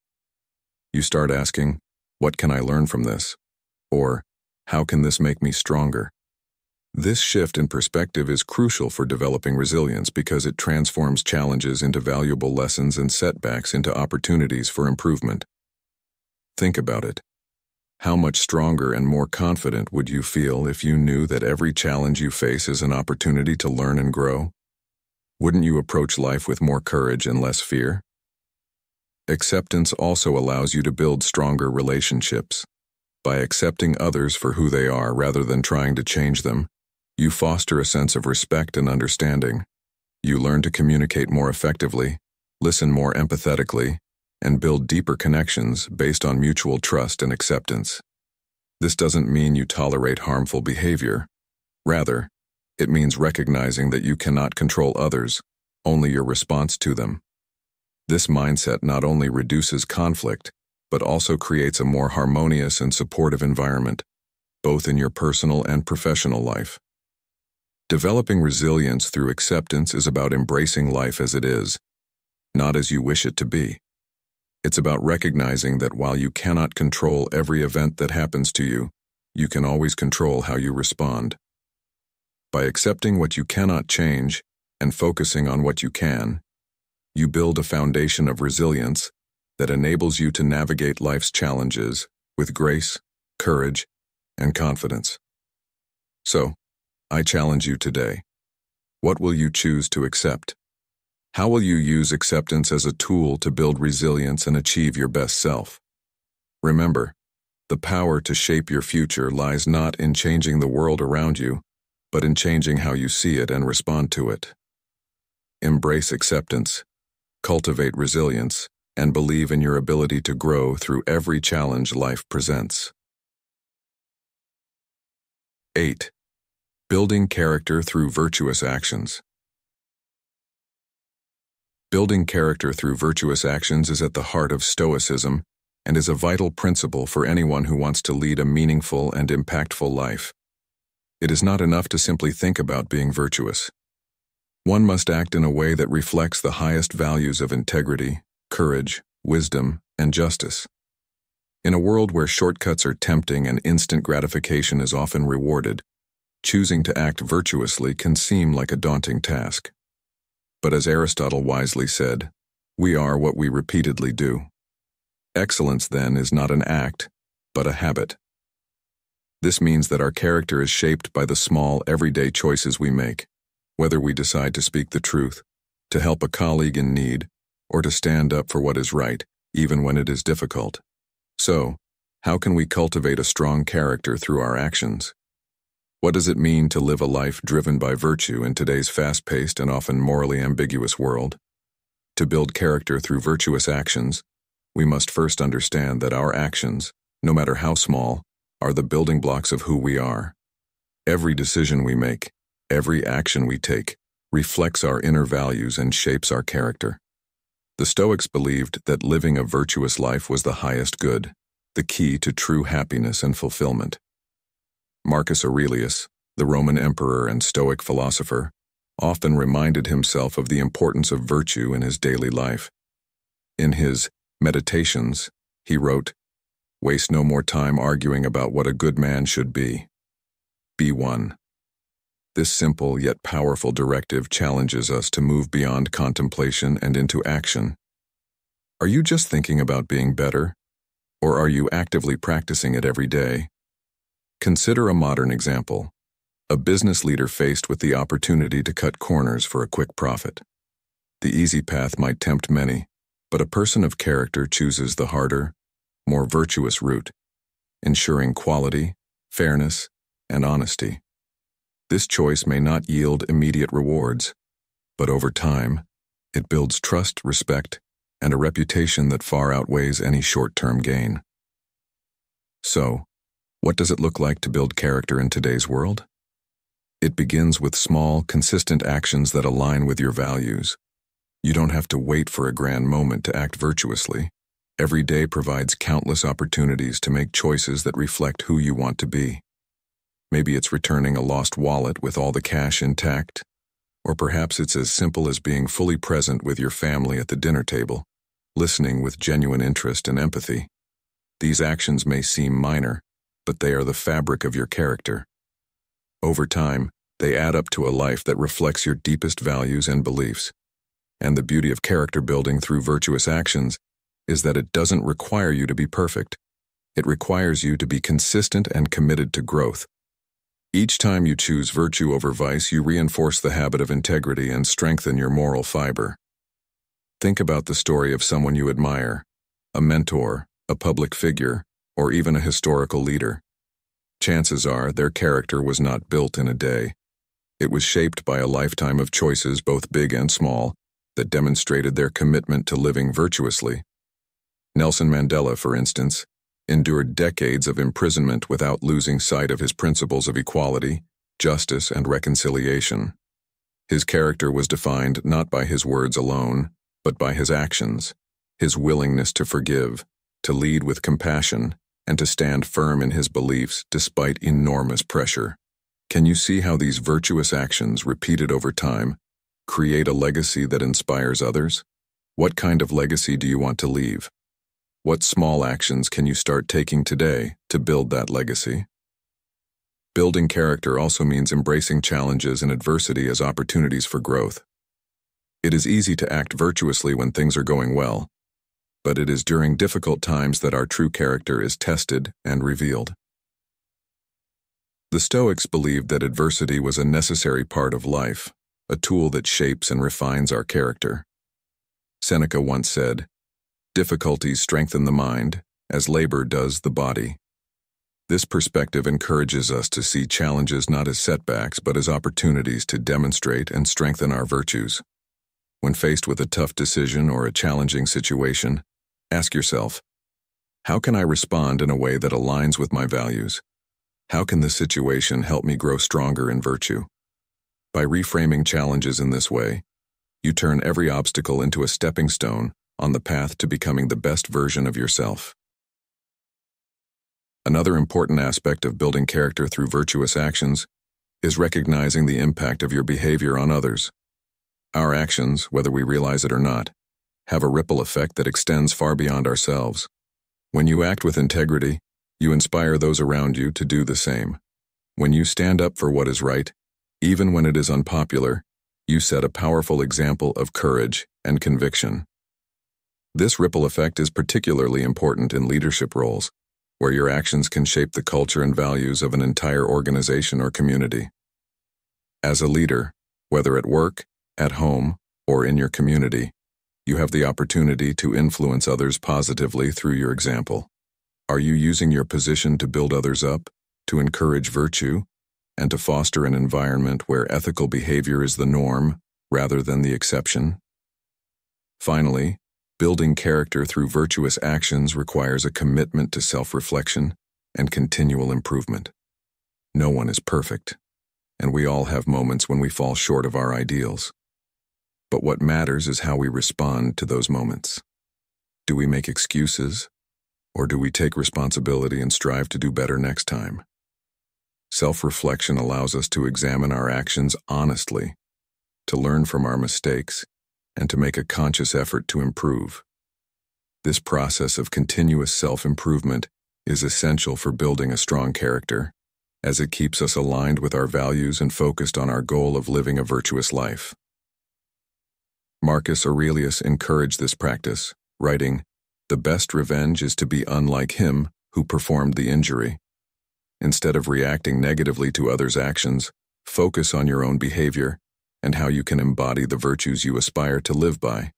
you start asking, "What can I learn from this?" Or, "How can this make me stronger?" This shift in perspective is crucial for developing resilience because it transforms challenges into valuable lessons and setbacks into opportunities for improvement. Think about it. How much stronger and more confident would you feel if you knew that every challenge you face is an opportunity to learn and grow? Wouldn't you approach life with more courage and less fear? Acceptance also allows you to build stronger relationships. By accepting others for who they are rather than trying to change them, you foster a sense of respect and understanding. You learn to communicate more effectively, listen more empathetically, and build deeper connections based on mutual trust and acceptance. This doesn't mean you tolerate harmful behavior. Rather, it means recognizing that you cannot control others, only your response to them. This mindset not only reduces conflict, but also creates a more harmonious and supportive environment, both in your personal and professional life. Developing resilience through acceptance is about embracing life as it is, not as you wish it to be. It's about recognizing that while you cannot control every event that happens to you, you can always control how you respond. By accepting what you cannot change and focusing on what you can, you build a foundation of resilience that enables you to navigate life's challenges with grace, courage, and confidence. So, I challenge you today. What will you choose to accept? How will you use acceptance as a tool to build resilience and achieve your best self? Remember, the power to shape your future lies not in changing the world around you, but in changing how you see it and respond to it. Embrace acceptance, cultivate resilience, and believe in your ability to grow through every challenge life presents. 8. Building character through virtuous actions. Building character through virtuous actions is at the heart of Stoicism and is a vital principle for anyone who wants to lead a meaningful and impactful life. It is not enough to simply think about being virtuous. One must act in a way that reflects the highest values of integrity, courage, wisdom, and justice. In a world where shortcuts are tempting and instant gratification is often rewarded, choosing to act virtuously can seem like a daunting task. But as Aristotle wisely said, we are what we repeatedly do. Excellence, then, is not an act, but a habit. This means that our character is shaped by the small, everyday choices we make, whether we decide to speak the truth, to help a colleague in need, or to stand up for what is right, even when it is difficult. So, how can we cultivate a strong character through our actions? What does it mean to live a life driven by virtue in today's fast-paced and often morally ambiguous world? To build character through virtuous actions, we must first understand that our actions, no matter how small, are the building blocks of who we are. Every decision we make, every action we take, reflects our inner values and shapes our character. The Stoics believed that living a virtuous life was the highest good, the key to true happiness and fulfillment. Marcus Aurelius, the Roman emperor and Stoic philosopher, often reminded himself of the importance of virtue in his daily life. In his Meditations, he wrote, "Waste no more time arguing about what a good man should be. Be one." This simple yet powerful directive challenges us to move beyond contemplation and into action. Are you just thinking about being better, or are you actively practicing it every day? Consider a modern example, a business leader faced with the opportunity to cut corners for a quick profit. The easy path might tempt many, but a person of character chooses the harder, more virtuous route, ensuring quality, fairness, and honesty. This choice may not yield immediate rewards, but over time, it builds trust, respect, and a reputation that far outweighs any short-term gain. So, what does it look like to build character in today's world? It begins with small, consistent actions that align with your values. You don't have to wait for a grand moment to act virtuously. Every day provides countless opportunities to make choices that reflect who you want to be. Maybe it's returning a lost wallet with all the cash intact, or perhaps it's as simple as being fully present with your family at the dinner table, listening with genuine interest and empathy. These actions may seem minor, but they are the fabric of your character. Over time, they add up to a life that reflects your deepest values and beliefs. And the beauty of character building through virtuous actions is that it doesn't require you to be perfect. It requires you to be consistent and committed to growth. Each time you choose virtue over vice, you reinforce the habit of integrity and strengthen your moral fiber. Think about the story of someone you admire, a mentor, a public figure, or even a historical leader. Chances are their character was not built in a day. It was shaped by a lifetime of choices, both big and small, that demonstrated their commitment to living virtuously. Nelson Mandela, for instance, endured decades of imprisonment without losing sight of his principles of equality, justice, and reconciliation. His character was defined not by his words alone, but by his actions, his willingness to forgive, to lead with compassion, and to stand firm in his beliefs despite enormous pressure. Can you see how these virtuous actions, repeated over time, create a legacy that inspires others? What kind of legacy do you want to leave? What small actions can you start taking today to build that legacy? Building character also means embracing challenges and adversity as opportunities for growth. It is easy to act virtuously when things are going well, but it is during difficult times that our true character is tested and revealed. The Stoics believed that adversity was a necessary part of life, a tool that shapes and refines our character. Seneca once said, "Difficulties strengthen the mind, as labor does the body." This perspective encourages us to see challenges not as setbacks but as opportunities to demonstrate and strengthen our virtues. When faced with a tough decision or a challenging situation, ask yourself, how can I respond in a way that aligns with my values? How can this situation help me grow stronger in virtue? By reframing challenges in this way, you turn every obstacle into a stepping stone on the path to becoming the best version of yourself. Another important aspect of building character through virtuous actions is recognizing the impact of your behavior on others. Our actions, whether we realize it or not, have a ripple effect that extends far beyond ourselves. When you act with integrity, you inspire those around you to do the same. When you stand up for what is right, even when it is unpopular, you set a powerful example of courage and conviction. This ripple effect is particularly important in leadership roles, where your actions can shape the culture and values of an entire organization or community. As a leader, whether at work, at home, or in your community, you have the opportunity to influence others positively through your example. Are you using your position to build others up, to encourage virtue, and to foster an environment where ethical behavior is the norm rather than the exception? Finally, Building character through virtuous actions requires a commitment to self-reflection and continual improvement. No one is perfect, and we all have moments when we fall short of our ideals. But what matters is how we respond to those moments. Do we make excuses, or do we take responsibility and strive to do better next time? Self-reflection allows us to examine our actions honestly, to learn from our mistakes, and to make a conscious effort to improve. This process of continuous self-improvement is essential for building a strong character, as it keeps us aligned with our values and focused on our goal of living a virtuous life. Marcus Aurelius encouraged this practice, writing, "The best revenge is to be unlike him who performed the injury." Instead of reacting negatively to others' actions, focus on your own behavior and how you can embody the virtues you aspire to live by.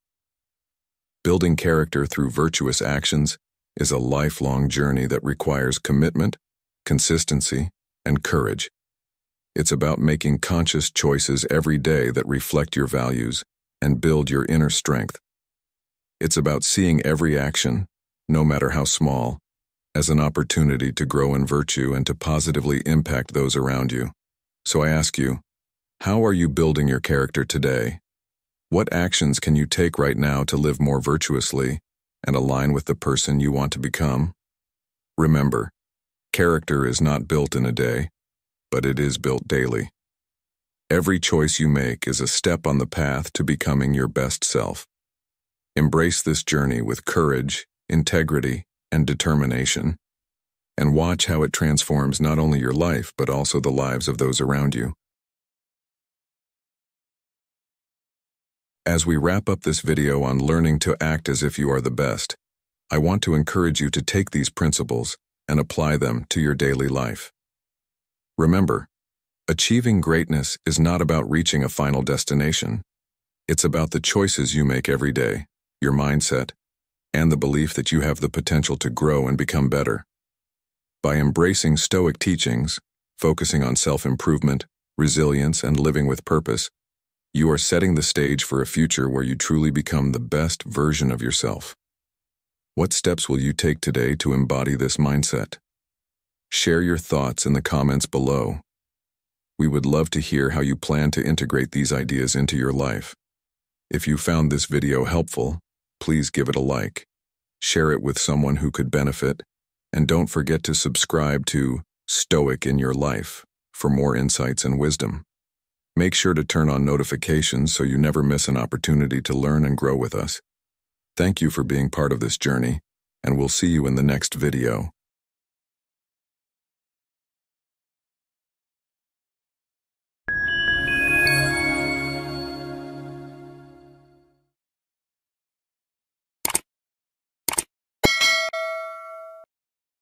Building character through virtuous actions is a lifelong journey that requires commitment, consistency, and courage. It's about making conscious choices every day that reflect your values and build your inner strength. It's about seeing every action, no matter how small, as an opportunity to grow in virtue and to positively impact those around you. So I ask you, how are you building your character today? What actions can you take right now to live more virtuously and align with the person you want to become? Remember, character is not built in a day, but it is built daily. Every choice you make is a step on the path to becoming your best self. Embrace this journey with courage, integrity, and determination, and watch how it transforms not only your life but also the lives of those around you. As we wrap up this video on learning to act as if you are the best, I want to encourage you to take these principles and apply them to your daily life. Remember, achieving greatness is not about reaching a final destination. It's about the choices you make every day, your mindset, and the belief that you have the potential to grow and become better. By embracing Stoic teachings, focusing on self-improvement, resilience, and living with purpose, you are setting the stage for a future where you truly become the best version of yourself. What steps will you take today to embody this mindset? Share your thoughts in the comments below. We would love to hear how you plan to integrate these ideas into your life. If you found this video helpful, please give it a like, share it with someone who could benefit, and don't forget to subscribe to Stoic in Your Life for more insights and wisdom. Make sure to turn on notifications so you never miss an opportunity to learn and grow with us. Thank you for being part of this journey, and we'll see you in the next video.